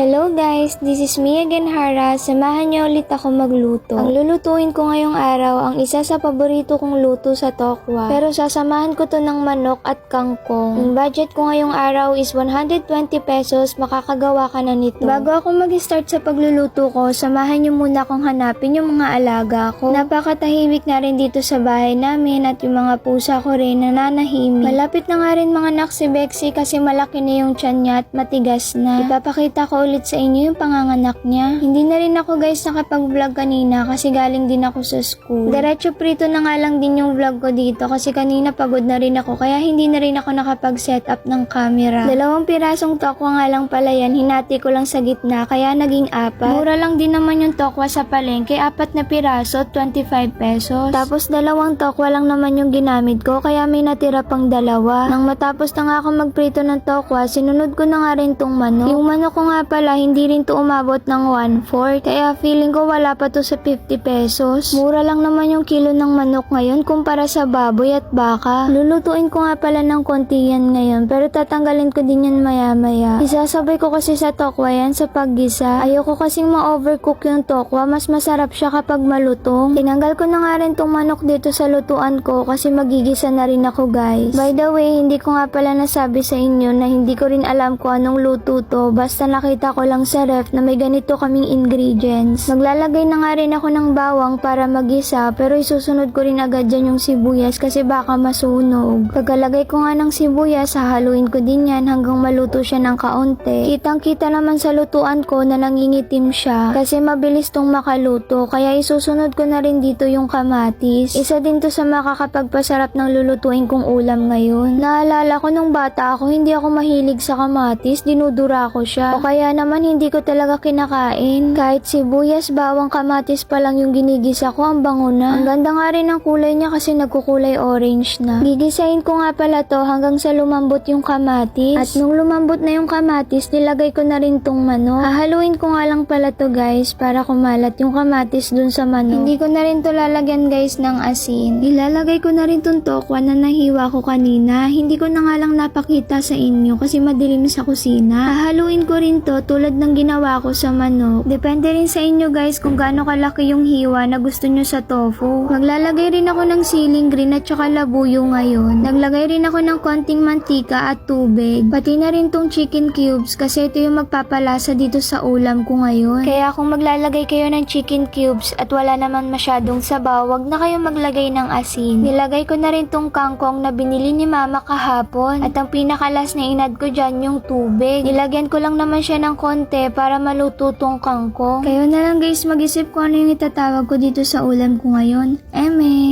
Hello guys, this is me again Hara. Samahan niyo ulit ako magluto. Ang lulutuin ko ngayong araw ang isa sa paborito kong luto sa tokwa. Pero sasamahan ko to ng manok at kangkong. Yung budget ko ngayong araw is 120 pesos, makakagawa ka na nito. Bago ako mag-start sa pagluluto ko, samahan niyo muna akong hanapin yung mga alaga ko. Napakatahimik na rin dito sa bahay namin at yung mga pusa ko rin nananahimik. Malapit na nga rin mga anak si Bexy kasi malaki na yung tiyan niya at matigas na. Ipapakita ko ulit sa inyo yung panganganak niya. Hindi na rin ako guys nakapag-vlog kanina kasi galing din ako sa school. Diretso prito na nga lang din yung vlog ko dito kasi kanina pagod na rin ako kaya hindi na rin ako nakapag-set up ng camera. 2 pirasong tokwa nga lang pala yan, hinati ko lang sa gitna kaya naging 4. Mura lang din naman yung tokwa sa palengke, 4 na piraso, 25 pesos. Tapos 2 tokwa lang naman yung ginamit ko kaya may natira pang 2. Nang matapos na nga ako magprito ng tokwa, sinunod ko na nga rin tong manok. Yung manok ko nga pala, hindi rin to umabot ng 1/4. Kaya feeling ko wala pa to sa 50 pesos. Mura lang naman yung kilo ng manok ngayon kumpara sa baboy at baka. Lulutuin ko nga pala ng konti yan ngayon pero tatanggalin ko din yan maya maya. Isasabay ko kasi sa tokwa yan sa paggisa. Ayoko kasing ma-overcook yung tokwa. Mas masarap siya kapag malutong. Tinanggal ko na nga rin tong manok dito sa lutuan ko kasi magigisa na rin ako guys. By the way, hindi ko nga pala nasabi sa inyo na hindi ko rin alam kung anong luto to. Basta nakita ko lang sa ref na may ganito kaming ingredients. Maglalagay na nga rin ako ng bawang para magisa pero isusunod ko rin agad dyan yung sibuyas kasi baka masunog. Pagkalagay ko nga ng sibuyas, hahaluin ko din yan hanggang maluto siya ng kaunti. Kitang-kita naman sa lutuan ko na nangingitim siya kasi mabilis tong makaluto kaya isusunod ko na rin dito yung kamatis. Isa din to sa makakapagpasarap ng lulutuin kong ulam ngayon. Naalala ko nung bata ako, hindi ako mahilig sa kamatis, dinudura ko siya. O kaya naman hindi ko talaga kinakain. Kahit sibuyas, bawang, kamatis pa lang yung ginigisa ko, ang bango na. Ang ganda nga rin ng kulay niya kasi nagkukulay orange na. Gigisahin ko nga pala to hanggang sa lumambot yung kamatis. At nung lumambot na yung kamatis, nilagay ko na rin tong manok. Hahaluin ko nga lang pala to guys para kumalat yung kamatis dun sa manok. Hindi ko na rin to lalagyan guys ng asin. Ilalagay ko na rin tong tokwa na nahiwa ko kanina. Hindi ko na nga lang napakita sa inyo kasi madilim sa kusina. Hahaluin ko rin to tulad ng ginawa ko sa manok. Depende rin sa inyo guys kung gaano kalaki yung hiwa na gusto nyo sa tofu. Maglalagay rin ako ng siling green at saka labuyo ngayon. Naglagay rin ako ng konting mantika at tubig. Pati na rin tong chicken cubes kasi ito yung magpapalasa dito sa ulam ko ngayon. Kaya kung maglalagay kayo ng chicken cubes at wala naman masyadong sabaw, wag na kayo maglagay ng asin. Nilagay ko na rin tong kangkong na binili ni mama kahapon. At ang pinakalas na inad ko dyan yung tubig. Nilagyan ko lang naman siya ng konti para maluto tong kangkong. Kayo na lang guys mag-isip kung ano yung itatawag ko dito sa ulam ko ngayon.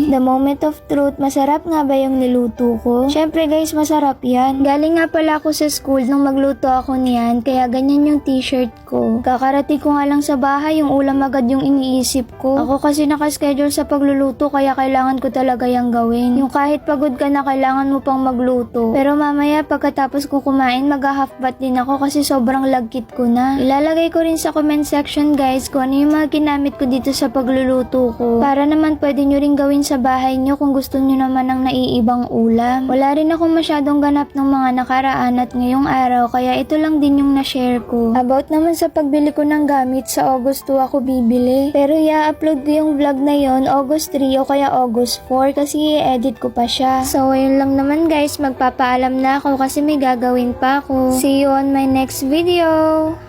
The moment of truth, masarap nga ba yung niluto ko? Syempre guys, masarap yan. Galing nga pala ako sa school nung magluto ako niyan, kaya ganyan yung t-shirt ko. Kakarating ko nga lang sa bahay, yung ulam agad yung iniisip ko. Ako kasi nakaschedule sa pagluluto, kaya kailangan ko talaga yung gawin. Yung kahit pagod ka na, kailangan mo pang magluto. Pero mamaya, pagkatapos ko kumain, mag-half bath din ako kasi sobrang lagkit ko na. Ilalagay ko rin sa comment section guys kung ano yung mga ginamit ko dito sa pagluluto ko. Para naman pwede nyo rin gawin sa bahay nyo kung gusto nyo naman ng naiibang ulam. Wala rin ako masyadong ganap ng mga nakaraan at ngayong araw kaya ito lang din yung na-share ko. About naman sa pagbili ko ng gamit, sa August 2 ako bibili. Pero i-upload ko yung vlog na yon August 3 o kaya August 4 kasi i-edit ko pa siya. So ayun lang naman guys, magpapaalam na ako kasi may gagawin pa ako. See you on my next video!